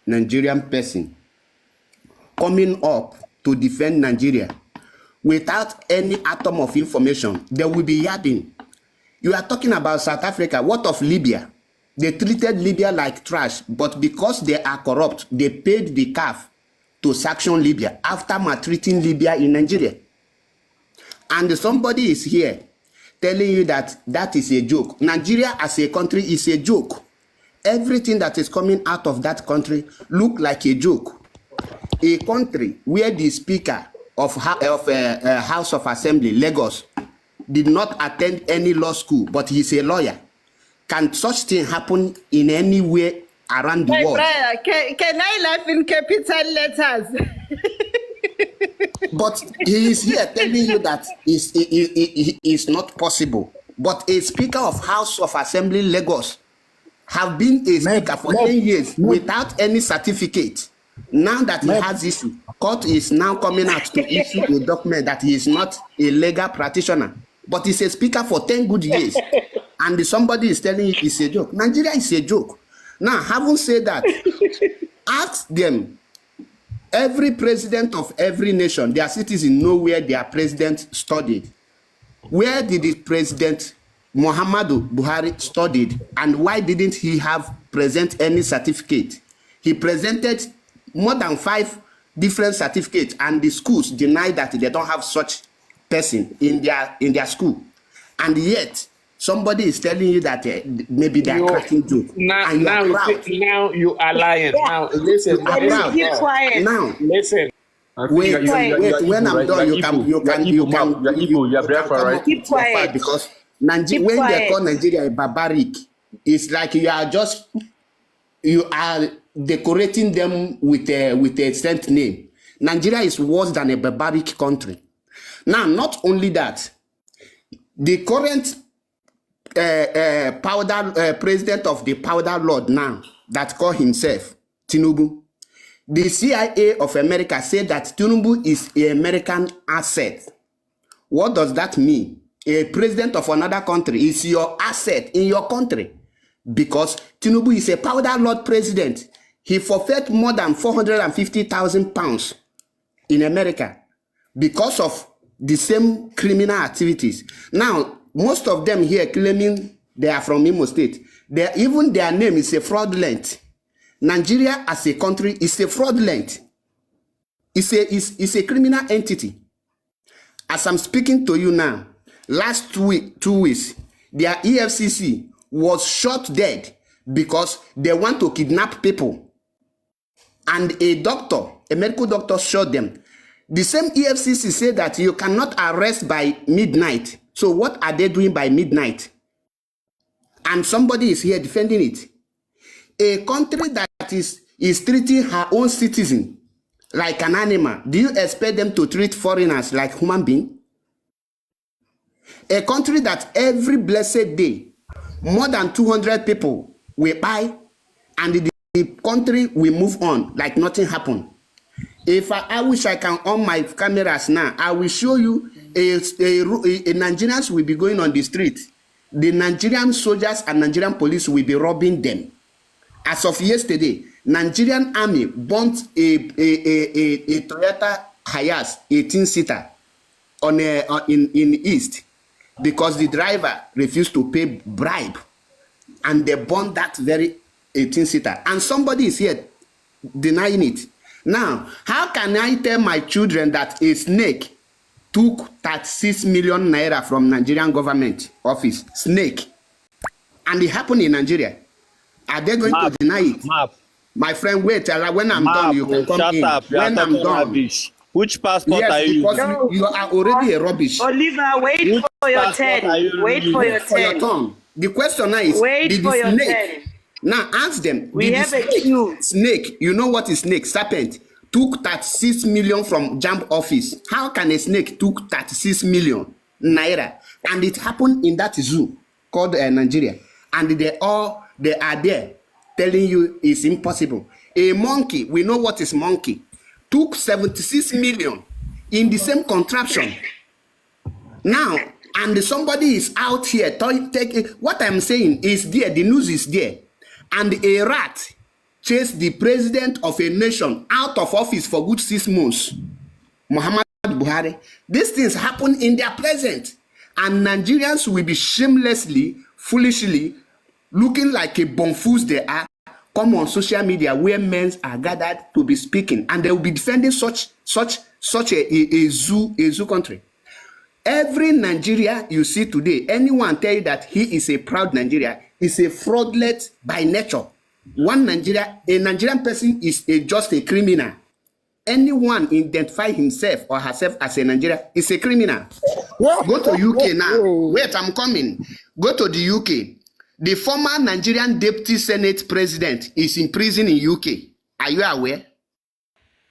Nigerian person coming up to defend Nigeria without any atom of information, they will be yapping. You are talking about South Africa. What of Libya? They treated Libya like trash, but because they are corrupt, they paid the CAF to sanction Libya after maltreating Libya in Nigeria. And somebody is here telling you that that is a joke. Nigeria as a country is a joke. Everything that is coming out of that country look like a joke. A country where the Speaker of House of Assembly, Lagos, did not attend any law school, but he's a lawyer. Can such thing happen in any way around the world? Brother, can I laugh in capital letters? But he is here telling you that it is not possible. But a Speaker of House of Assembly, Lagos, have been a speaker for 10 years without any certificate. Now that he has issue, court is now coming out to issue a document that he is not a legal practitioner, but he's a speaker for 10 good years. And somebody is telling you it's a joke. Nigeria is a joke. Now, having said that, ask them, every president of every nation, their citizens know where their president studied. Where did the president Muhammadu Buhari studied, and why didn't he present any certificate? He presented more than 5 different certificates, and the schools deny that they don't have such person in their school. And yet, somebody is telling you that maybe they are cracking joke. Now you are lying. Now listen. Keep quiet. Now listen. Wait. When I'm done, you are right? Keep quiet. Because when they call Nigeria barbaric, it's like you are decorating them with a saint name. Nigeria is worse than a barbaric country. Now, not only that, the current president of the powder lord now that call himself Tinubu, the CIA of America said that Tinubu is an American asset. What does that mean? A president of another country is your asset in your country, because Tinubu is a powder lord president. He forfeit more than 450,000 pounds in America because of the same criminal activities. Now, most of them here claiming they are from Imo State. Even their name is a fraudulent. Nigeria as a country is a fraudulent. It's a criminal entity. As I'm speaking to you now, last 2 weeks, their EFCC was shot dead because they want to kidnap people. And a medical doctor shot them. The same EFCC said that you cannot arrest by midnight. So what are they doing by midnight? And somebody is here defending it. A country that is treating her own citizen like an animal, do you expect them to treat foreigners like human beings? A country that every blessed day, more than 200 people will buy, and the country will move on like nothing happened. If I wish I can on my cameras now, I will show you a Nigerians will be going on the street. The Nigerian soldiers and Nigerian police will be robbing them. As of yesterday, Nigerian army burnt a Toyota Hiace 18-seater in East because the driver refused to pay bribe, and they burned that very 18-seater. And somebody is here denying it. Now, how can I tell my children that a snake took 36 million naira from Nigerian government office? Snake. And it happened in Nigeria. Are they going to deny it? My friend, wait. When I'm done, you can come in. When I'm done. Rubbish. Which passport are you using? Because you are already a rubbish. Oliver, wait for your turn. Wait for your turn. The question now is, wait for your turn. Now ask them. We have a queue. Snake, you know what is snake? Serpent took 36 million from JAMB office. How can a snake took 36 million naira? And it happened in that zoo called Nigeria. And they are there telling you it's impossible. A monkey, we know what is monkey, took 76 million in the same contraption. Now, and somebody is out here taking, what I'm saying is there, the news is there. And a rat chased the president of a nation out of office for good 6 months, Muhammad Buhari. These things happen in their presence, and Nigerians will be shamelessly, foolishly, looking like a bumfools they are, come on social media where men are gathered to be speaking, and they will be defending such a zoo country. Every Nigeria you see today, anyone tell you that he is a proud Nigeria is a fraudulent by nature. A Nigerian person is just a criminal. Anyone identify himself or herself as a Nigerian is a criminal. Go to UK now. Wait, I'm coming. Go to the UK. The former Nigerian Deputy Senate President is in prison in UK. Are you aware?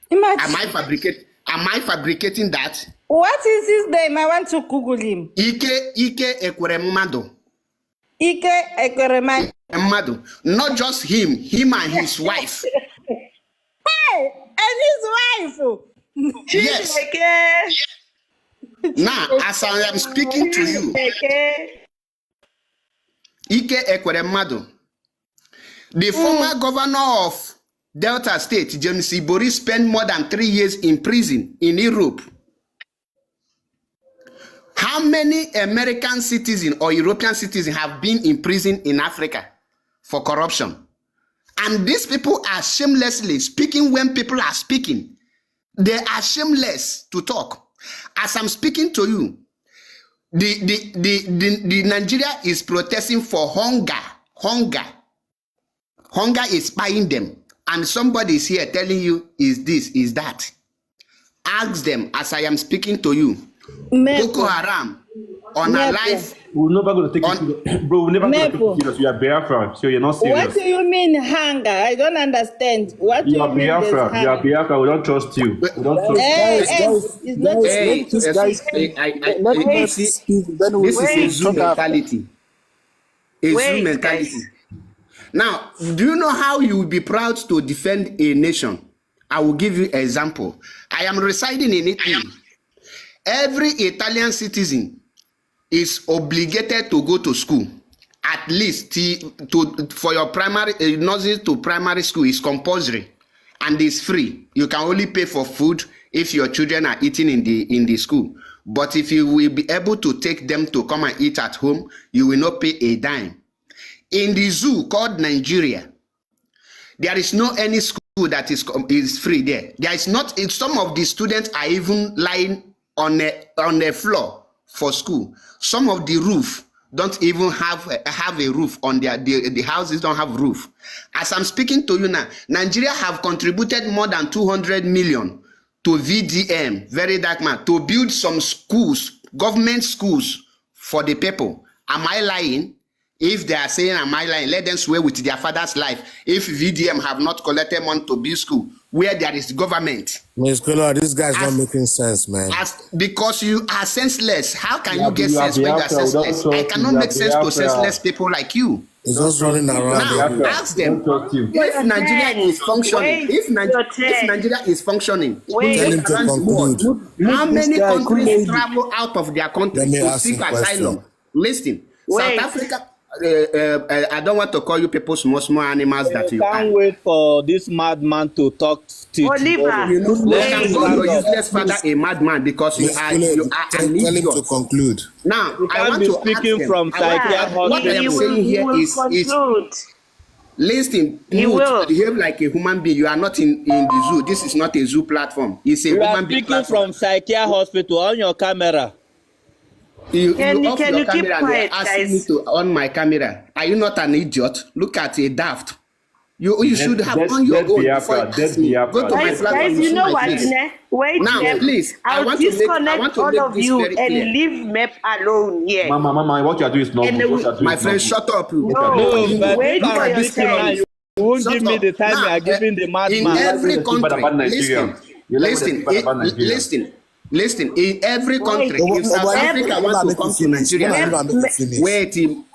Am I fabricating that? What is his name? I want to Google him. Ike Ekweremadu. Ike Ekweremadu. Not just him and his wife. Hey, and his wife. Yes. Now, as I am speaking to you, Ike Ekweremadu, the former governor of Delta State, James Ibori, spent more than 3 years in prison in Europe. How many American citizens or European citizens have been in prison in Africa for corruption? And these people are shamelessly speaking when people are speaking. They are shameless to talk. As I'm speaking to you, the Nigeria is protesting for hunger. Hunger is buying them. And somebody is here telling you, is this, is that. Ask them as I am speaking to you. Boko Haram on a life. We're never going to take it serious. Bro, we're never going to take it serious. You are Biafra, so you're not serious. What do you mean hunger? I don't understand. What do you mean? You are Biafra. We don't trust you. We don't trust you. This is a zoo mentality. A zoo mentality. Now, do you know how you will be proud to defend a nation? I will give you an example. I am residing in Italy. Every Italian citizen is obligated to go to school. At least for your primary nursery to primary school is compulsory and it's free. You can only pay for food if your children are eating in the school. But if you will be able to take them to come and eat at home, you will not pay a dime. In the zoo called Nigeria, there is no any school that is free there. There is not. Some of the students are even lying on a floor for school. Some of the roof don't even have a roof on the houses don't have roof. As I'm speaking to you now, Nigeria have contributed more than 200 million to VDM, Very Dark Man, to build some schools, government schools for the people. Am I lying? If they are saying am I lying, let them swear with their father's life. If VDM have not collected money to build school, where there is government. Ms. Kola, this guy's not making sense, man. Because you are senseless. How can you get sense when you are senseless? I cannot make sense to senseless people like you. He's just running around. Now, ask them, if Nigeria is functioning, if Nigeria is functioning, tell him to conclude. how many countries travel out of their country to seek asylum? Listen, South Africa. I don't want to call you people small animals that you can't wait for this madman to talk to Oliver. You can call your useless father a madman because you are an idiot. Tell him to conclude. Now, you I want be to speaking ask from psychiatric what I am saying here is listen, behave like a human being. You are not in the zoo. This is not a zoo platform. It's a human being platform. Speaking from psychiatric hospital on your camera. You can off your you keep camera quiet, and asking me guys? to on my camera. Are you not an idiot? Look at a daft. You should have on your own before you ask me. Go to my platform. Guys, you know what? Wait, now, please. I I'll want to disconnect all of this you very and clear. leave MEP alone here. Mama, what you are doing is not good. My friend, shut up. No, but wait for your turn. you won't give me the time you are giving the madman. In every country, listen, in every country, if South Africa wants to come to Nigeria, wait, you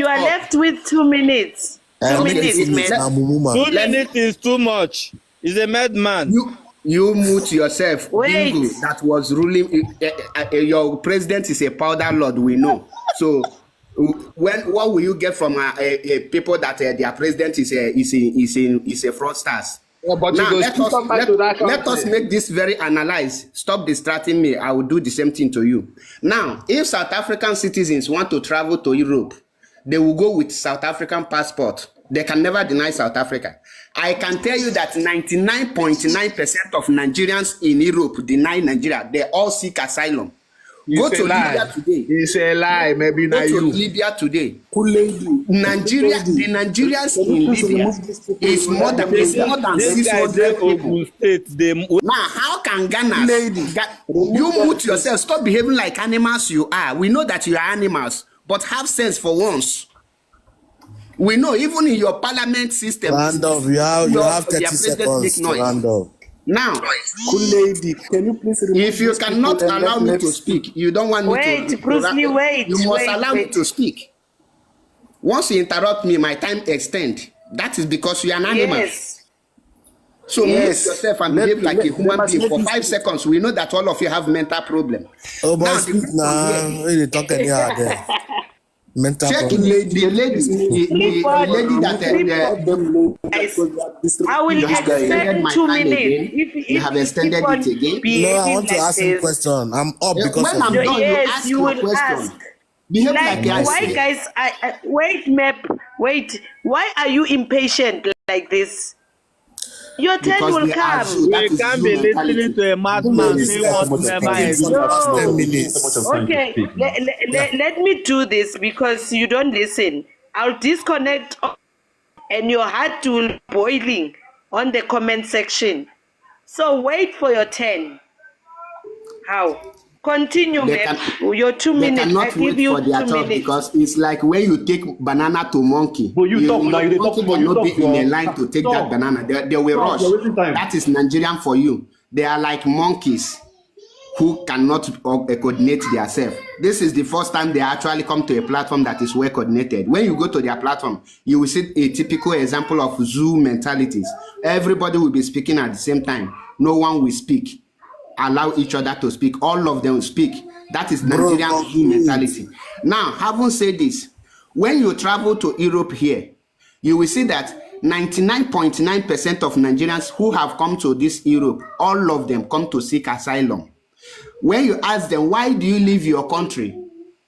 are left with 2 minutes. 2 minutes, man. 2 minutes is too much. He's a madman. You mute yourself. Wait. Bingo, that was ruling. Your president is a powder lord, we know. So What will you get from people that their president is a fraudsters? But Now let us country. make this very analyzed. Stop distracting me. I will do the same thing to you. Now, if South African citizens want to travel to Europe, they will go with South African passport. They can never deny South Africa. I can tell you that 99.9% of Nigerians in Europe deny Nigeria. They all seek asylum. Go to Libya today. It's a lie. Maybe Go not to you. Libya today. Nigeria, the Nigerians in Libya is more than 600 people. Now, how can Ghana? You mute yourself. Stop behaving like animals you are. We know that you are animals, but have sense for once. We know even in your parliament system. Randolph, you have 30 seconds to Randolph. Now, lady, can you please if you cannot allow me to speak, you don't want me to. Bruce Lee, wait. You must allow me to speak. Once you interrupt me, my time extend. That is because you are an animal. Yes. So mute yourself and behave like a human being for 5 seconds. We know that all of you have mental problem. Oh, but speak now. Really talking here there. Mental check problem. the lady that I will extend 2 minutes. You have extended it again. No, I want to ask him a question. I'm up because when I'm of done, you ask you your will question. ask. Behave Like, like I why, say. guys? Wait, Mep. Wait. Why are you impatient like this? Your turn Because will they are come. zoo. That We is can't zoo be mentality. listening to a madman saying what never ends. No. 10 minutes. Okay, let me do this because you don't listen. I'll disconnect and your heart will be boiling on the comment section. So wait for your turn. How? Continue, They Mep. Your 2 They minutes. I cannot give wait you for their 2 turn minutes. because it's like when you take banana to monkey. But you talk now, you dey talk, monkey but you cannot talk, be in a bro. line to take that Stop. banana. They will Stop, rush. you're wasting time. That is Nigerian for you. They are like monkeys who cannot coordinate themselves. This is the first time they actually come to a platform that is well coordinated. When you go to their platform, you will see a typical example of zoo mentalities. Everybody will be speaking at the same time. No one will speak. Allow each other to speak. All of them speak. That is Nigerian zoo mentality. Now, having said this, when you travel to Europe here, you will see that 99.9% of Nigerians who have come to this Europe, all of them come to seek asylum. When you ask them, why do you leave your country,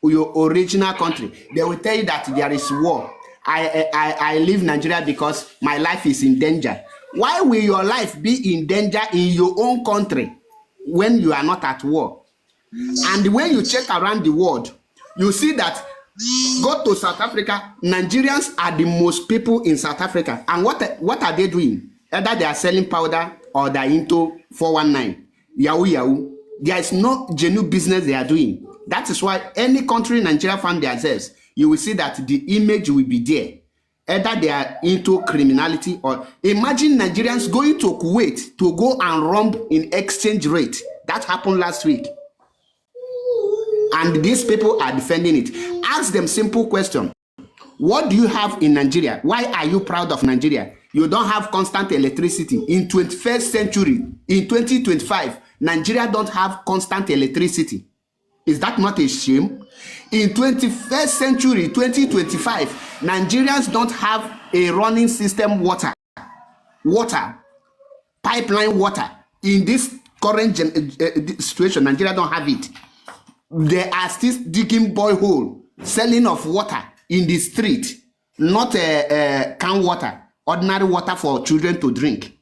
your original country, they will tell you that there is war. I leave Nigeria because my life is in danger. Why will your life be in danger in your own country when you are not at war? And when you check around the world, you see that go to South Africa, Nigerians are the most people in South Africa. And what are they doing? Either they are selling powder or they are into 419, Yahoo Yahoo. There is no genuine business they are doing. That is why any country Nigeria find themselves, you will see that the image will be there. Either they are into criminality or imagine Nigerians going to Kuwait to go and romp in exchange rate. That happened last week. And these people are defending it. Ask them simple question. What do you have in Nigeria? Why are you proud of Nigeria? You don't have constant electricity. In 21st century, in 2025, Nigeria don't have constant electricity. Is that not a shame? In 21st century, 2025, Nigerians don't have a running system water, pipeline water. In this current situation, Nigeria don't have it. They are still digging borehole, selling of water in the street, not can water, ordinary water for children to drink.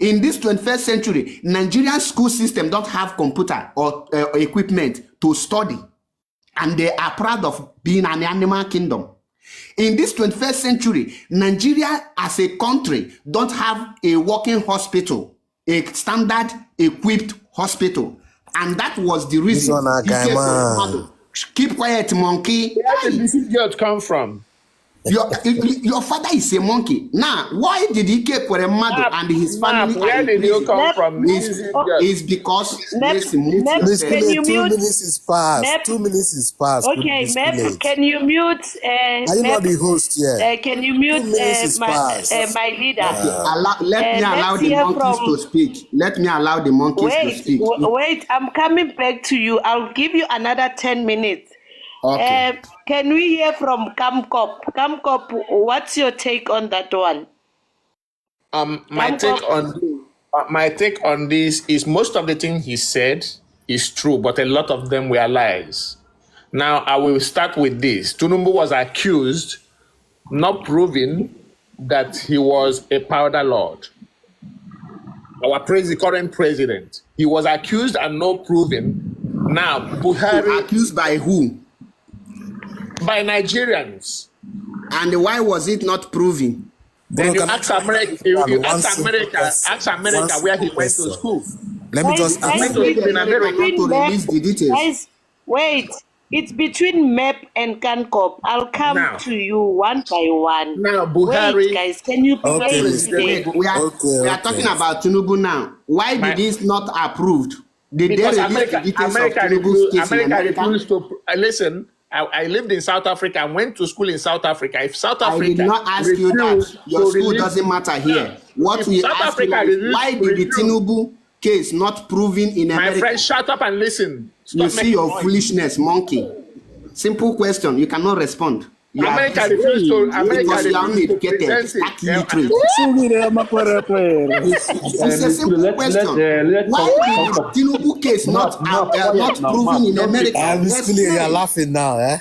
In this 21st century, Nigerian school system don't have computer or equipment to study, and they are proud of being an animal kingdom. In this 21st century, Nigeria as a country don't have a working hospital, a standard equipped hospital. And that was the reason. Keep quiet, monkey. Where did this idiot come from? Your father is a monkey. Now, why did he keep for a mother and his family? Where did you come from? It's because can you 2 mute? minutes is past. 2 minutes is past. Okay, Mep, can you mute? Are you not the host yet? Can you mute my leader? Let me allow the monkeys to speak. Let me allow the monkeys to speak. Wait, I'm coming back to you. I'll give you another 10 minutes. Okay. Can we hear from Kamkop? Kamkop, what's your take on that one? My take on this is most of the things he said is true, but a lot of them were lies. Now I will start with this. Tinubu was accused, not proven, that he was a powder lord. Our current president, he was accused and not proven. Now Buhari, Accused by who? by Nigerians. And why was it not proven? Then you Bro, ask America, ask America One where he simple went to question. school. Let me just Guys, ask to you. in America to release the details. Guys, wait. It's between MEP and Kankop. I'll come Now. to you one by one. Now, Buhari- Wait, guys, can you Okay, please Mr. stay? We are, Okay, we are okay. talking about Tinubu now. Why My- did this not approved? Did Because they release the details of Tinubu's case in America? refused to listen. I lived in South Africa and went to school in South Africa. If South I Africa did not ask you that. refused Your to school release- doesn't matter here. What If we South ask you Africa is, refused why to did the refuse- Tinubu case not proven in my America? friend, shut up and listen. Stop You see making your noise. foolishness, monkey. Simple question. You cannot respond. You are America busy. refused to. America Because you are refused to uneducated, present stark it. illiterate. It's a simple question. Why did the Tinubu case not proven in America? I'm basically you're Explain. laughing now, eh?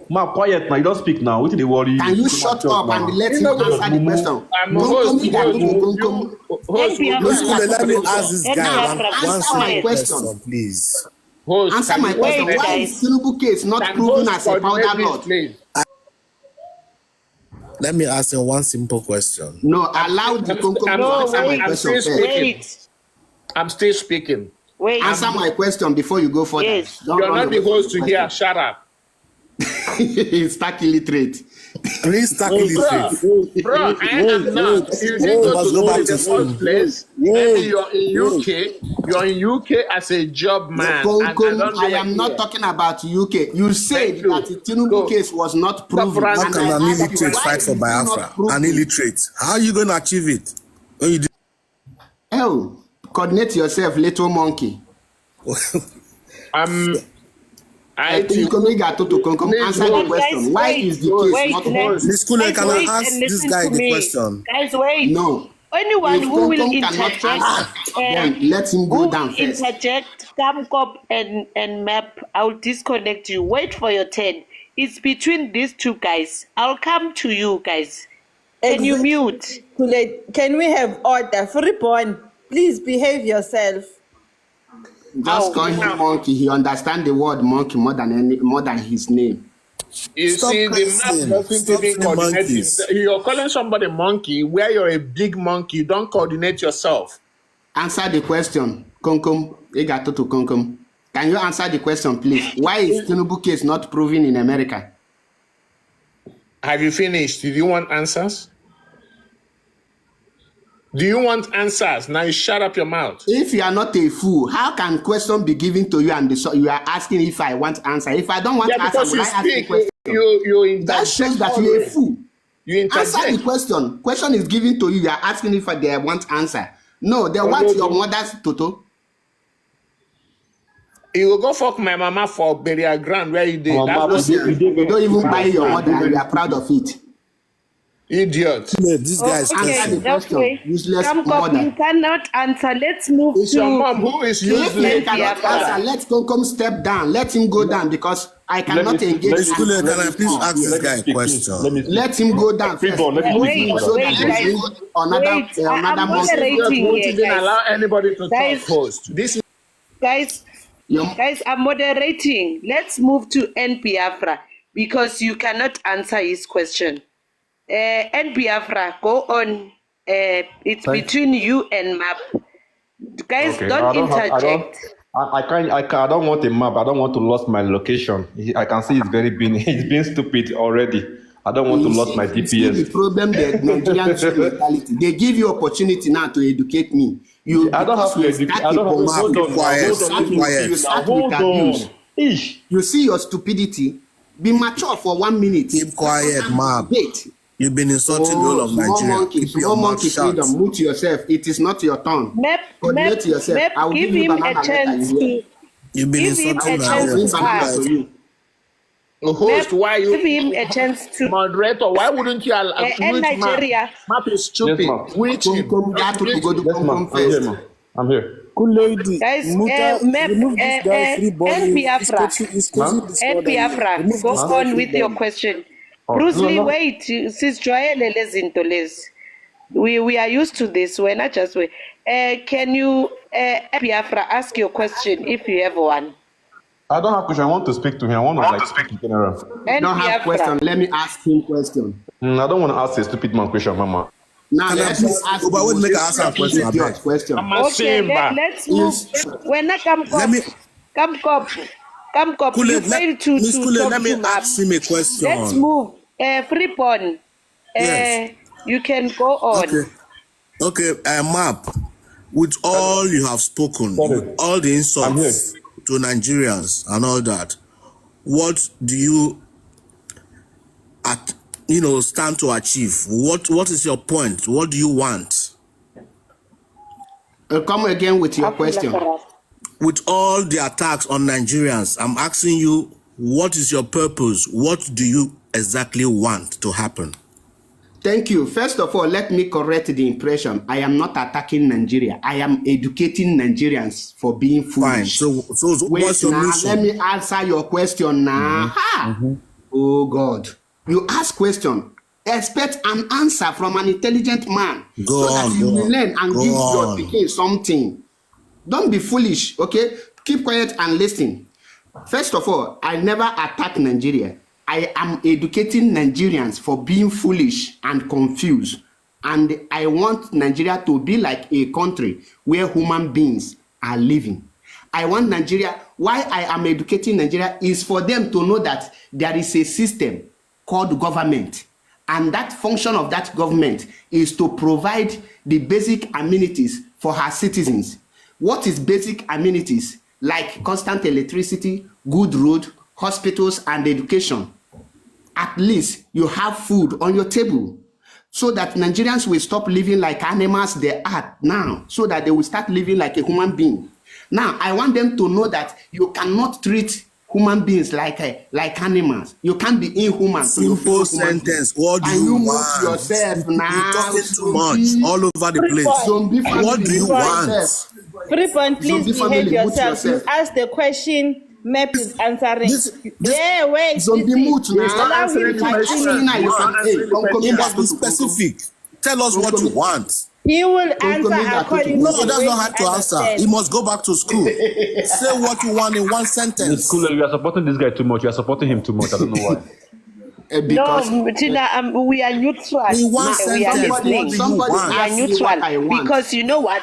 Map, quiet now. You don't speak now. What did they worry you? Can you shut up and let him answer the question? I'm Don't come host, Let me ask this guy Now, one answer my simple question. question, please. host, Answer can my you question. Wait, Why guys. is Tinubu case not can proven host as a coordinate powder this, lord? please? Let me ask you one simple question. No, allow the Konko to No, answer my wait. question I'm still first. Wait, I'm still speaking. wait. Answer my question before you go further. Yes. Don't You're run not away the from host the to hear. question. Shut up. He's stark illiterate. Please tackle it. Bro, I am not. You didn't go to Let's go school back in to the school. first place. Maybe you're in UK. You're in UK as a job man. And I Konko, don't I do am it not here. talking about UK. You said Thank you. that the Tinubu Go. case was not proven. running. How And can I an asked you, illiterate why fight for is it not Biafra? proven? An illiterate. How are you going to achieve it? When you do Oh, coordinate yourself, little monkey. I Konko, answer the But question. guys, Why wait, is the case wait, not let- proven? Miss Kule, Guys, can I wait ask and this listen guy to the me. question? Guys, wait. No. Anyone If who will Konko cannot interject, answer, then let him go down first. interject, Kamkop and Map, I'll disconnect you. Wait for your turn. It's between these two guys. I'll come to you guys. Can you mute? Can we have order? Freeborn, please behave yourself. Just call him monkey. He understands the word monkey more than his name. You Stop see, the cursing. map doesn't Stop even saying coordinate. monkeys. You're calling somebody monkey where you're a big monkey. You don't coordinate yourself. Answer the question. Konkom, Egato to Konkom. Can you answer the question, please? Why is Tinubu case not proven in America? Have you finished? Did you want answers? Do you want answers? Now you shut up your mouth. If you are not a fool, how can question be given to you and you are asking if I want answer? If I don't want Yeah, answer, because will you I ask the speak. question? You That shows that you are a fool. You Answer the interject. question. Question is given to you. You are asking if they want answer. No, they want your mother's toto. You will go fuck my mama for burial ground where you did. Mama, That's you not did- You don't even buy your mother and you are proud of it. idiot. This guy is okay. cursing. the question. Okay. Useless Kamkop, mother. you cannot answer. Let's move It's your to. mom who is If you useless. cannot answer, let Konkom step down. Let him go down because I cannot engage. Miss Kule, and- can I please ask this guy a question? Let him go down first. Freeborn, let me Wait, speak. So wait, that guys. he bring another Wait, another I'm monster. moderating. Idiot won't here, even guys. allow anybody to Guys. talk host. This is Guys, I'm moderating. Let's move to NPFRA because you cannot answer his question. NPFRA, go on. It's between you and Map. Guys, Okay, don't interject. I don't want a map. I don't want to lose my location. I can see it's it's being stupid already. I don't want to lose my You see the GPS. problem, the Nigerian mentality. They give you opportunity now to educate me. I don't have to educate. I don't have to hold on. Quiet, Hold on. quiet. You start Hold with on. abuse. Ish. You see your stupidity. Be mature for 1 minute. Keep quiet, Mab. Wait. You've been insulting the whole of small Nigeria. monkey, Keep small your mouth monkey shut. freedom. Mute yourself. It is not your turn. Coordinate yourself. I will Give give you him banana a chance letter. to. You've been Give him insulting a I will chance bring to Nigeria. banana ask. to you. Host, why you give him a chance to moderator? Why wouldn't you allow and Nigeria? Map is stupid. Yes, ma'am. Which Come that to go to Yes, ma'am. come I'm here, first. ma'am. I'm here. Cool lady. Guys, Muta, remove this guy free ball. and Biafra. He's causing And disorder. Biafra, Remove go this guy on free with your ball. question. Oh, Bruce no, Lee, no. wait, sis Joelle zinto les. We are used to this. We're not just wait. Can you, Biafra, ask your question if you have one? I don't have question. I want to speak to him. I want to speak in general. And Don't have question. Let me ask him question. I don't want to ask a stupid man question, Mama. Now Can I let me please- ask but wait, you make I answer a question, idiot abeg. question. Okay, let's move. When I come, Let me- come, you Kule, fail to Miss Kule, talk let me to Map. ask him a question. Let's move. Freeborn, Yes. you can go on. Okay, Map, with all you have spoken, Sorry. with all the insults to Nigerians and all that, what do you, stand to achieve? What is your point? What do you want? Come again with your question. With all the attacks on Nigerians, I'm asking you, what is your purpose? What do you exactly want to happen? Thank you. First of all, let me correct the impression. I am not attacking Nigeria. I am educating Nigerians for being Fine. foolish. So Wait what's your now, mission? let me answer your question now. Oh God. You ask question. Expect an answer from an intelligent man. Go so on, that you go will on, learn and go give on. your pikin something. Don't be foolish, okay? Keep quiet and listen. First of all, I never attack Nigeria. I am educating Nigerians for being foolish and confused. And I want Nigeria to be like a country where human beings are living. I want Nigeria, why I am educating Nigeria is for them to know that there is a system called government. And that function of that government is to provide the basic amenities for her citizens. What is basic amenities? Like constant electricity, good road, hospitals, and education. At least you have food on your table so that Nigerians will stop living like animals they are now, so that they will start living like a human being. Now, I want them to know that you cannot treat human beings like animals. You can't be inhuman. to your Simple fellow human beings. sentence. What do And you you move want? yourself now. You're talking too much zombie- all over the place. zombie family, What do you move want? yourself. Freeborn, please Zombie behave family, mute yourself. You yourself. ask the question, Map is answering. This- yeah, wait. Zombie listen. mute now. Allow him answering to the Like question. speak. asking now, you can, hey, come It must be back. specific. Tell us what you want. He will answer commit that according to- No, to he the does way not have to answer. understands. He must go back to school. Say what you want in one sentence. It's cool. You are supporting this guy too much. You are supporting him too much. I don't know why. Because No, Tina, we are neutral. In one We are sentence, listening. what do you somebody want? We are ask me neutral what I want. because you know what?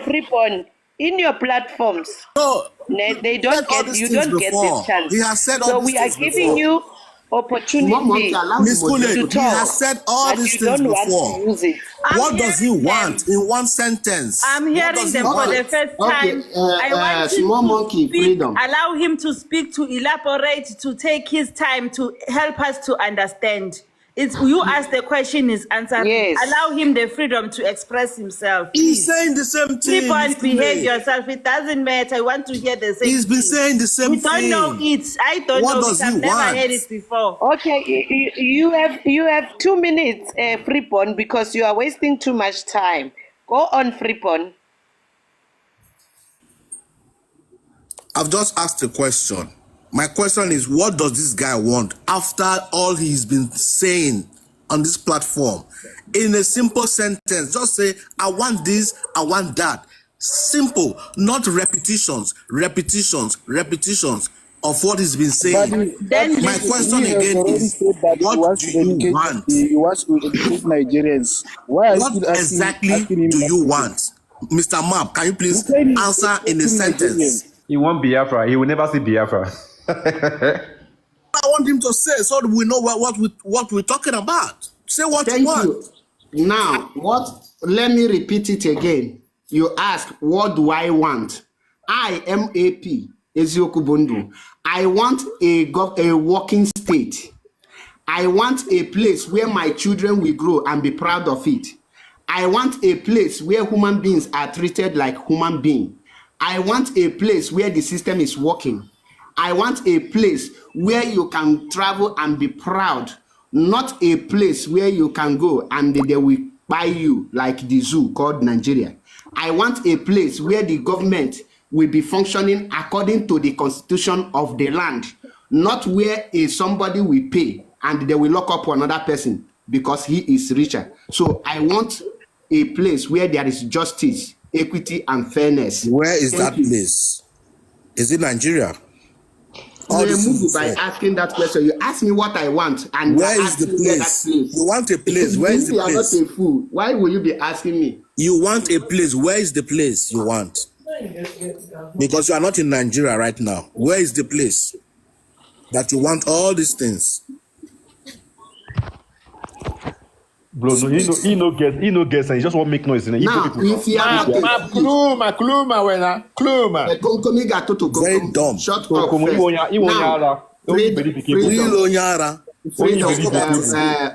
Freeborn, in your platforms, No, they don't said all get these you things don't get before. this chance. He has said all So these we are things giving before. you Small monkey opportunity allow Miss the moderator Kule, to he talk, has said all but these you things don't want before. to use it. What does he hearing want them. in one sentence? I'm What hearing does he them for want? the first Okay, time. I want him small to monkey, speak, freedom. allow him to speak, to elaborate, to take his time to help us to understand. It's you ask the question, is answered. Yes. Allow him the freedom to express himself. He's Please. saying the same thing. Freeborn, Miss Kule. behave yourself. It doesn't matter. I want to hear the same He's been thing. saying the same We don't know thing. it. I don't What know does it. I've he never want? heard it before. Okay, you have 2 minutes, Freeborn, because you are wasting too much time. Go on, Freeborn. I've just asked a question. My question is, what does this guy want after all he's been saying on this platform? In a simple sentence, just say, I want this, I want that. Simple, not repetitions of what he's been saying. Then My question He has again already is, said that what do you want? He wants to educate Nigerians. Why are you What still exactly asking him do that you question? want? Mr. Map, can you please He said he's answer in a educating sentence? Nigerians. He won't Biafra. He will never see Biafra. I want him to say so that we know what we're talking about. Say what Thank you want. you. Now, let me repeat it again. You ask, what do I want? I am AP, Ezioku Bundu. I want a working state. I want a place where my children will grow and be proud of it. I want a place where human beings are treated like human beings. I want a place where the system is working. I want a place where you can travel and be proud, not a place where you can go and they will buy you like the zoo called Nigeria. I want a place where the government will be functioning according to the constitution of the land, not where somebody will pay and they will lock up another person because he is richer. So I want a place where there is justice, equity, and fairness. Where is that place? Is it Nigeria? You move by asking that question. You ask me what I want, and where is the place? You want a place. Where is the place? You are not a fool. Why will you be asking me? You want a place. Where is the place you want? Because you are not in Nigeria right now. Where is the place that you want all these things? Bro, no, he no guess, and he just won't make noise. Now, if you are very dumb. Shut up.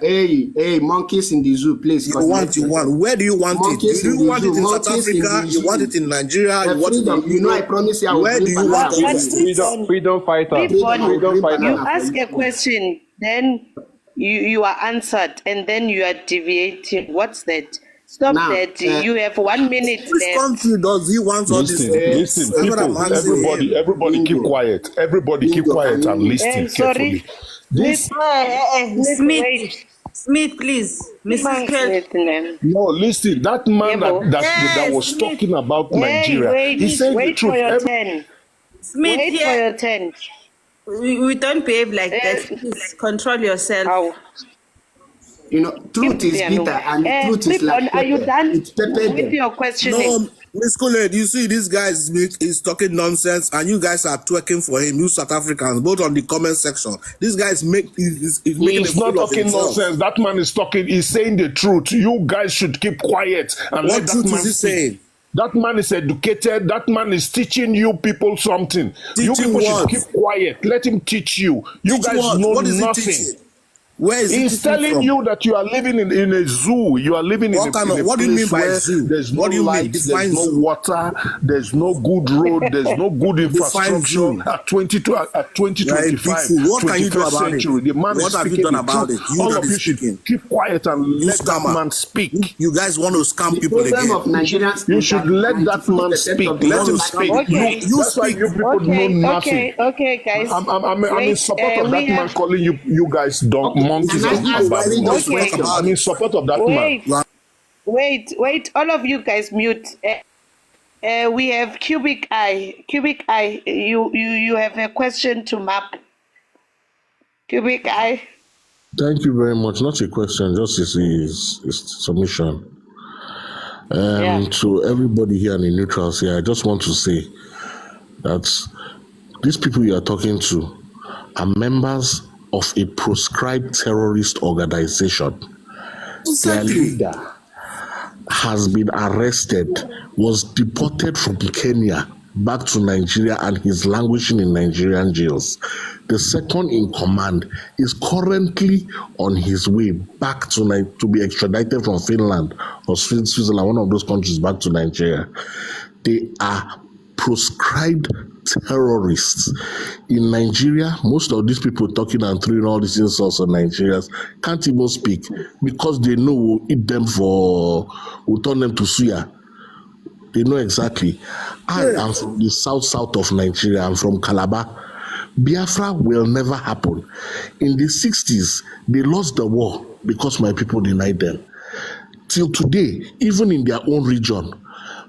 Hey, monkeys in the zoo, please. You want. Where do you want it? Do you want it in South Africa? You want it in Nigeria? You want it in, you know, I promise you. Where do you want it? Freedom fighter. You ask a question, then you are answered, and then you are deviating. What's that? Stop now, that. You have 1 minute left. Which country does he want all this? Listen, people, everybody keep quiet. Everybody keep quiet and listen carefully. Smith, please. Mrs. Kelly. No, listen. That man that was talking about Nigeria, he said the truth. For your turn. Smith, wait for your turn. We don't behave like that. Please control yourself. How? You know, truth is bitter and truth is like pepper. Are you done with your questioning? No, Ms. Khaled, you see this guy is talking nonsense and you guys are twerking for him, you South Africans, both on the comment section. This guy is making He's not talking nonsense. That man is talking, he's saying the truth. You guys should keep quiet and what truth is he saying? That man is educated. That man is teaching you people something. You people should keep quiet. Let him teach you. You guys know nothing. Where is he's telling you that you are living in a zoo. You are living in a what do you mean by zoo? There's no light, there's no water, there's no good road, there's no good infrastructure. At 2025, what can you do about century, it? The man what is have you done about it? All of you should keep quiet and let that man speak. You guys want to scam people again. You should let that man speak. Let him speak. Okay. You speak. You people know nothing. Okay, guys. I'm in support of that man calling you guys dumb. I'm in support of that man. Wait, all of you guys mute. We have Cubic Eye. Cubic Eye, you have a question to map. Cubic Eye. Thank you very much. Not a question, just his submission. To everybody here in the neutrals here, I just want to say that these people you are talking to are members of a proscribed terrorist organization. Their leader has been arrested, was deported from Kenya back to Nigeria, and he's languishing in Nigerian jails. The second in command is currently on his way back to be extradited from Finland or Switzerland, one of those countries, back to Nigeria. They are proscribed terrorists. In Nigeria, most of these people talking and throwing all these insults on Nigerians can't even speak because they know we'll eat them we'll turn them to suya. They know exactly. I am from the south of Nigeria. I'm from Calabar. Biafra will never happen. In the 60s, they lost the war because my people denied them. Till today, even in their own region,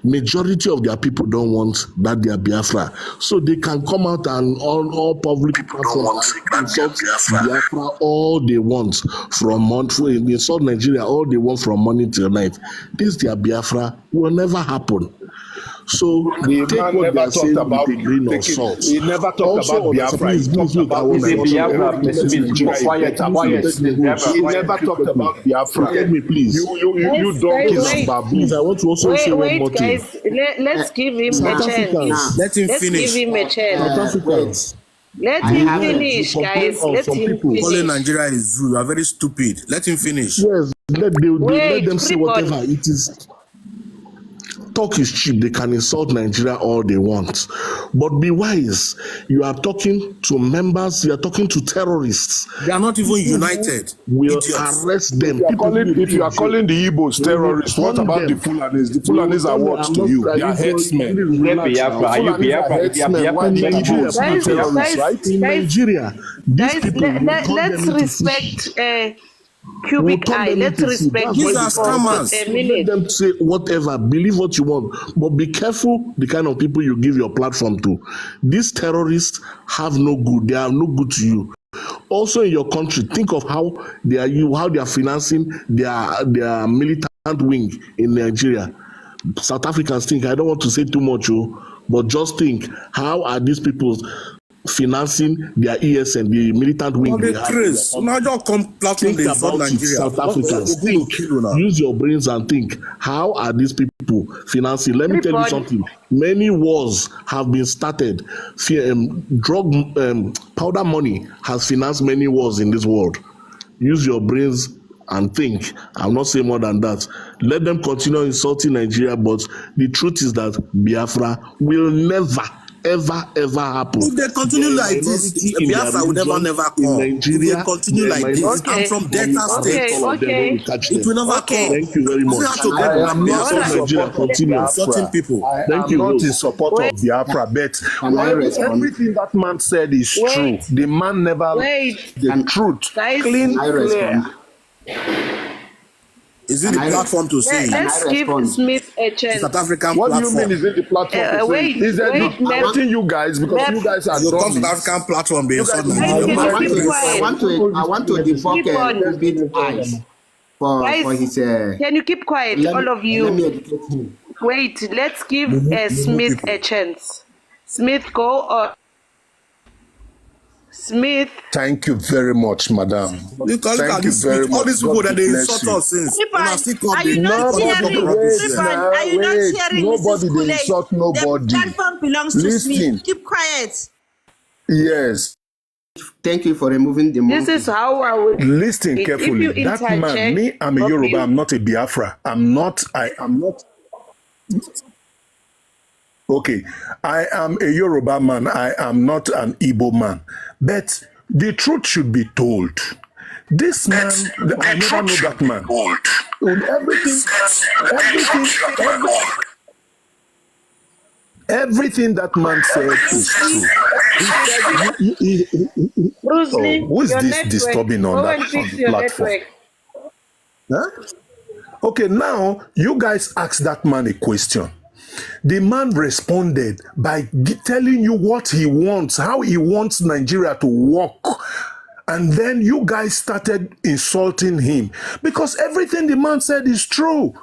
majority of their people don't want that they are Biafra. So they can come out and all public people don't want Biafra all they want from month. In South Nigeria, all they want from morning till night. This their Biafra will never happen. So the man never talked about he never talked about Biafra. He talked about He never talked about Biafra. Let me please. You donkeys and baboons. I want to also say one more thing. Guys, let's give him a chance. Let him finish. Give him a chance. Let him finish, guys. Let him finish. Calling Nigeria is zoo. You are very stupid. Let him finish. Yes, let them say whatever it is. talk is cheap. They can insult Nigeria all they want. But be wise. You are talking to members, you are talking to terrorists. They are not even united. We'll Idiots. arrest them. If you are calling the Igbos terrorists, what about the Fulanis? The Fulanis are what to you? They are headsmen. In Nigeria, these Guys, people let's respect Cubic Eye. Let's respect These are scammers. a let minute. them say whatever, believe what you want, but be careful the kind of people you give your platform to. These terrorists have no good. They are no good to you. Also in your country, think of how they are financing their militant wing in Nigeria. South Africans think, I don't want to say too much, but just think, how are these people financing their ESN, the militant wing? They trace. Now just come platform Think they insult about it, Nigeria. South Africans. Think, use your brains and think, how are these people financing? Let me tell you something. Many wars have been started. Powder money has financed many wars in this world. Use your brains and think. I'm not saying more than that. Let them continue insulting Nigeria, but the truth is that Biafra will never, ever happen. If they continue like this, Biafra will never come. If they continue like this, I'm from Delta State. It will never come. Thank you very much. I am not insulting people. Not in support of Biafra, but everything that man said is true. The man never the truth. Clean, clear. Is it the platform to say? Let's give Smith a chance. South African What platform. do you mean? Is it the platform? Is that not you guys? Because you guys are South African platform. They insult I want to debunk David Eyes for his. Can you keep quiet, all of you? Let me educate him. Wait, let's give Smith a chance. Smith, go on. Smith. Thank you very much, madam. Thank you very much. All these people that they insult us since. Are you not hearing? Are you not hearing? Nobody they insult nobody. The platform belongs to Smith. Keep quiet. Yes. Thank you for removing the monkey. This is how I would listen carefully. That man, me, I'm a Yoruba. I'm not a Biafra. I am not. Okay, I am a Yoruba man. I am not an Igbo man. But the truth should be told. This man, I never know that man. Everything that man said is true. Who is this disturbing on that platform? Huh? Okay, now you guys ask that man a question. The man responded by telling you what he wants, how he wants Nigeria to work. And then you guys started insulting him because everything the man said is true.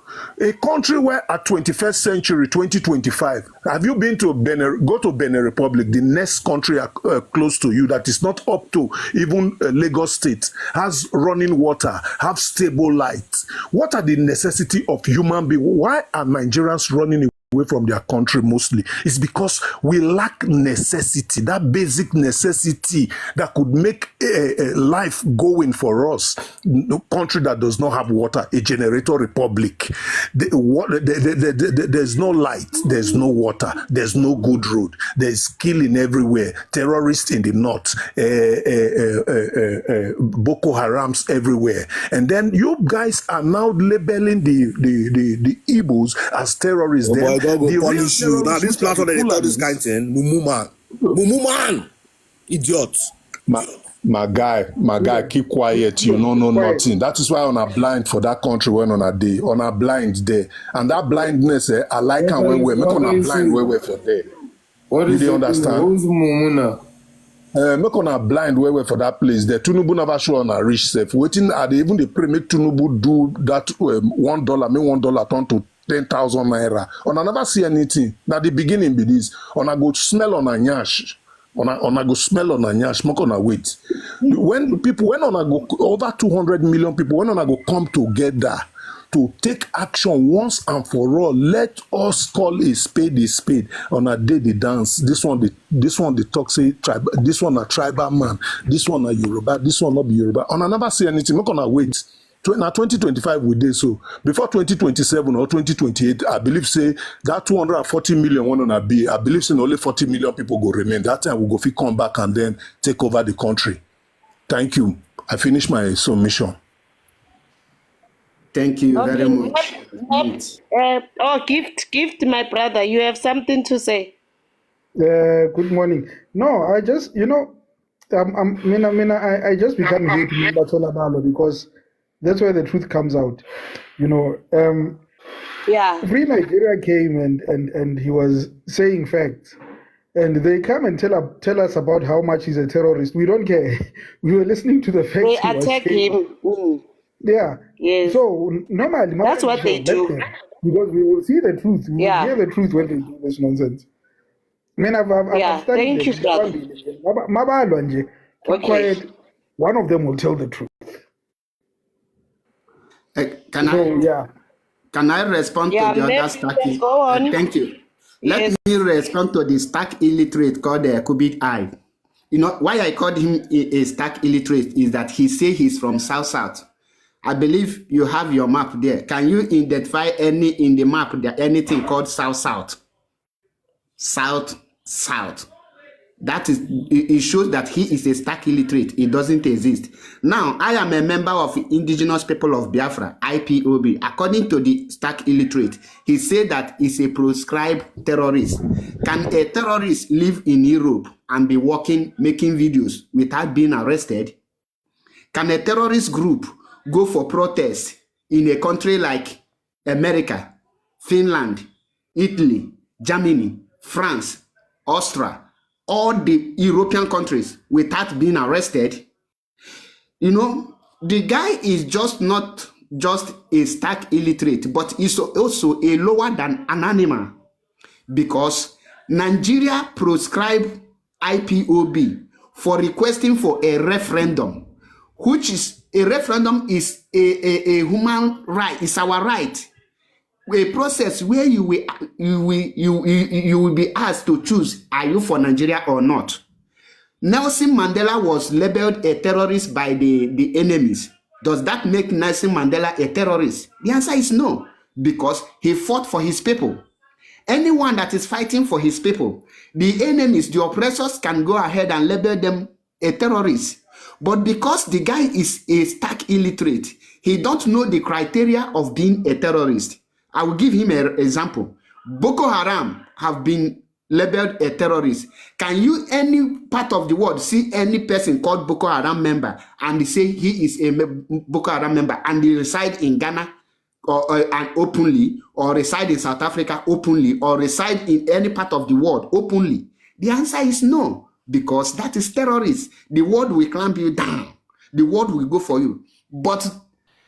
A country where at 21st century, 2025, have you been to Benin? Go to Benin Republic, the next country close to you that is not up to even Lagos State, has running water, have stable lights. What are the necessity of human beings? Why are Nigerians running away from their country mostly? It's because we lack necessity, that basic necessity that could make life going for us. No country that does not have water, a generator republic. There's no light, there's no water, there's no good road, there's killing everywhere, terrorists in the north, Boko Harams everywhere. And then you guys are now labeling the Igbos as terrorists. God will punish you. Now this platform that they tell this kind of thing, Mumu man, idiot. My guy, keep quiet. You know nothing. That is why on a blind for that country when on a day, on a blind there, and that blindness, I like and when we make on a blind way for there. What do you understand? Who's Mumu now? Make on a blind way for that place. The Tinubu never show on a rich safe. Waiting at even the pre make Tinubu do that $1 turn to 10,000 naira. On I never see anything. Now the beginning be this. On I go smell on a nyash. On I go smell on a nyash. Make on a wait. When on I go over 200 million people, when on I go come together to take action once and for all, let us call a spade. On a day they dance. This one the talk say tribe. This one a tribal man. This one a Yoruba. This one not be Yoruba. On I never see anything. Make on a wait. now 2025 we did so. Before 2027 or 2028, I believe say that 240 million one on a be. I believe say only 40 million people go remain. That time we go fit come back and then take over the country. Thank you. I finished my submission. Thank you very much. Gift, my brother, you have something to say. Good morning. No, I just, I just become a hate member Tolabalo because that's where the truth comes out. Yeah. Free Nigeria came and he was saying facts. And they come and tell us about how much he's a terrorist. We don't care. We were listening to the facts. They attack him. Yeah. Yes. So normally that's what they do. Because we will see the truth. We will hear the truth when they do this nonsense. I've studied thank you, brother. Keep quiet. One of them will tell the truth. Can I respond to the other stack? Go on. Thank you. Let me respond to the stack illiterate called Kubit I. Why I called him a stack illiterate is that he say he's from South. I believe you have your map there. Can you identify any in the map there anything called South? South. That is, it shows that he is a stack illiterate. It doesn't exist. Now, I am a member of Indigenous People of Biafra, IPOB. According to the stack illiterate, he said that he's a proscribed terrorist. Can a terrorist live in Europe and be working, making videos without being arrested? Can a terrorist group go for protest in a country like America, Finland, Italy, Germany, France, Austria, all the European countries without being arrested? The guy is not just a stack illiterate, but he's also a lower than an animal, because Nigeria proscribed IPOB for requesting for a referendum, which is a referendum is a human right. It's our right. A process where you will be asked to choose, are you for Nigeria or not? Nelson Mandela was labeled a terrorist by the enemies. Does that make Nelson Mandela a terrorist? The answer is no, because he fought for his people. Anyone that is fighting for his people, the enemies, the oppressors can go ahead and label them a terrorist. But because the guy is a stark illiterate, he don't know the criteria of being a terrorist. I will give him an example. Boko Haram have been labeled a terrorist. Can you, any part of the world, see any person called Boko Haram member and say he is a Boko Haram member and they reside in Ghana and openly, or reside in South Africa openly, or reside in any part of the world openly? The answer is no, because that is terrorist. The world will clamp you down. The world will go for you. But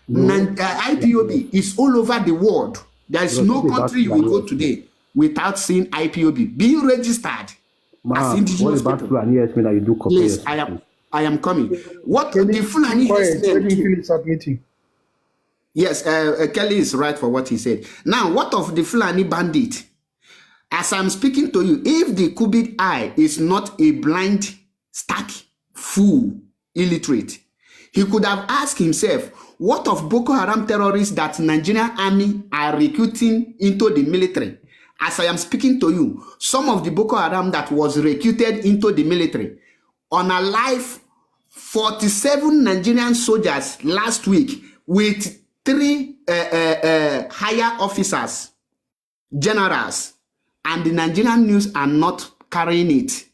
IPOB is all over the world. There is no country you will go today without seeing IPOB being registered as indigenous people. Please, I am coming. What the Fulani finish submitting. Yes, Kelly is right for what he said. Now, what of the Fulani bandit? As I'm speaking to you, if the Kubit I is not a blind, stark, fool, illiterate, he could have asked himself, what of Boko Haram terrorists that Nigerian army are recruiting into the military? As I am speaking to you, some of the Boko Haram that was recruited into the military, on a live 47 Nigerian soldiers last week with 3 higher officers, generals, and the Nigerian news are not carrying it.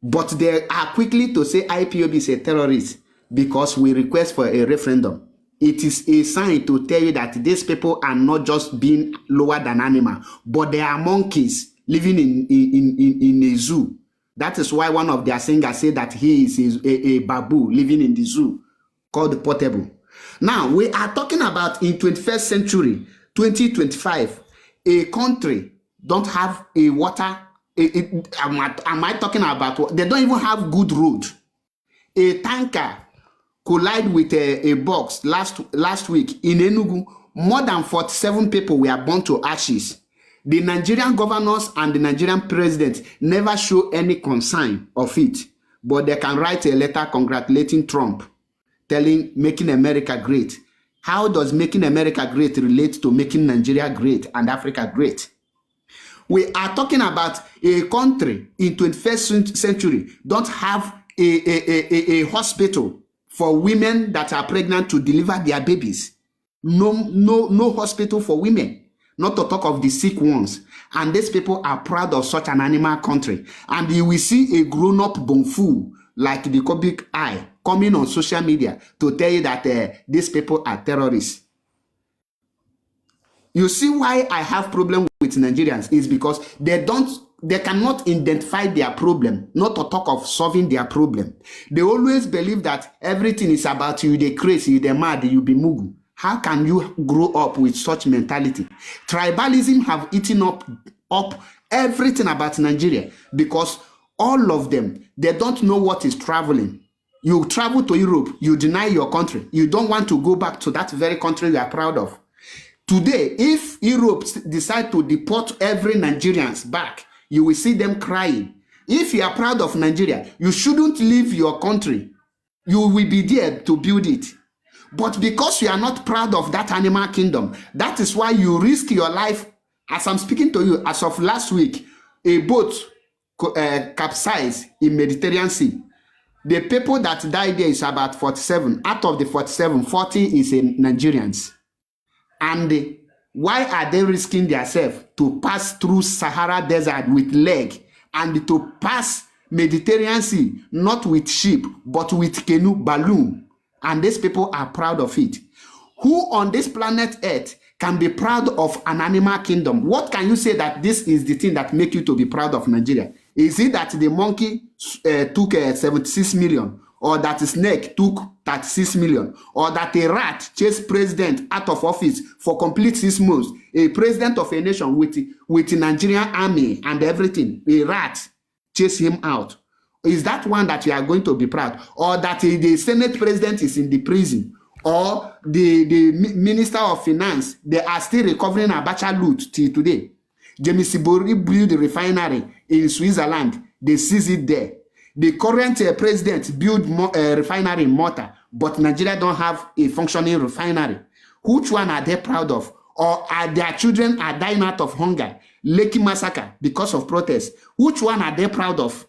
But they are quickly to say IPOB is a terrorist because we request for a referendum. It is a sign to tell you that these people are not just being lower than animal, but they are monkeys living in a zoo. That is why one of their singers said that he is a babu living in the zoo called Portable. Now, we are talking about in 21st century, 2025, a country don't have a water. Am I talking about? They don't even have good road. A tanker collided with a box last week in Enugu. More than 47 people were burned to ashes. The Nigerian governors and the Nigerian president never show any concern of it, but they can write a letter congratulating Trump, making America great. How does making America great relate to making Nigeria great and Africa great? We are talking about a country in 21st century don't have a hospital for women that are pregnant to deliver their babies. No hospital for women, not to talk of the sick ones. And these people are proud of such an animal country. And you will see a grown-up bonfu like the Kobik Eye coming on social media to tell you that these people are terrorists. You see why I have problem with Nigerians is because they cannot identify their problem, not to talk of solving their problem. They always believe that everything is about you, they crazy, they mad, you be mugu. How can you grow up with such mentality? Tribalism have eaten up everything about Nigeria because all of them, they don't know what is traveling. You travel to Europe, you deny your country. You don't want to go back to that very country you are proud of. Today, if Europe decide to deport every Nigerians back, you will see them crying. If you are proud of Nigeria, you shouldn't leave your country. You will be there to build it. But because you are not proud of that animal kingdom, that is why you risk your life. As I'm speaking to you, as of last week, a boat capsized in Mediterranean Sea. The people that died there is about 47. Out of the 47, 40 is Nigerians. And why are they risking themselves to pass through Sahara Desert with leg and to pass Mediterranean Sea, not with ship, but with canoe, balloon? And these people are proud of it. Who on this planet Earth can be proud of an animal kingdom? What can you say that this is the thing that make you to be proud of Nigeria? Is it that the monkey took 76 million? Or that a snake took 36 million, or that a rat chased president out of office for complete 6 months, a president of a nation with the Nigerian army and everything, a rat chased him out? Is that one that you are going to be proud? Or that the Senate president is in the prison? Or the Minister of Finance, they are still recovering Abacha loot till today? James Sibori built a refinery in Switzerland, they seized it there. The current president built a refinery in Malta, but Nigeria don't have a functioning refinery. Which one are they proud of? Or are their children are dying out of hunger? Lekki massacre because of protests. Which one are they proud of?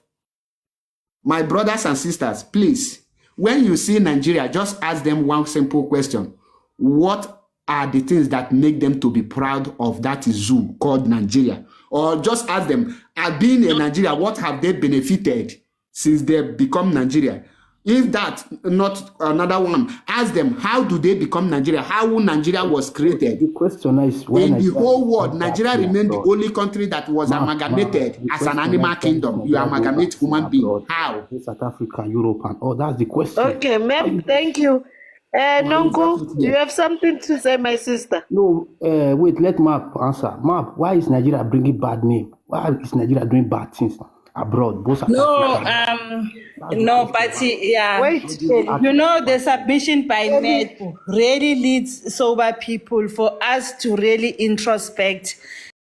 My brothers and sisters, please, when you see Nigeria, just ask them one simple question. What are the things that make them to be proud of that zoo called Nigeria? Or just ask them, being in Nigeria, what have they benefited since they become Nigeria? If that not another one, ask them, how do they become Nigeria? How Nigeria was created? The question is, when in the whole world, Nigeria remained the only country that was amalgamated as an animal kingdom. You amalgamate human being. How? South Africa, Europe, and all. That's the question. Okay, ma'am, thank you. Nongo, do you have something to say, my sister? No, wait, let Map answer. Map, why is Nigeria bringing bad name? Why is Nigeria doing bad things abroad? Both No, but yeah. Wait, you know, the submission by net really leads sober people for us to really introspect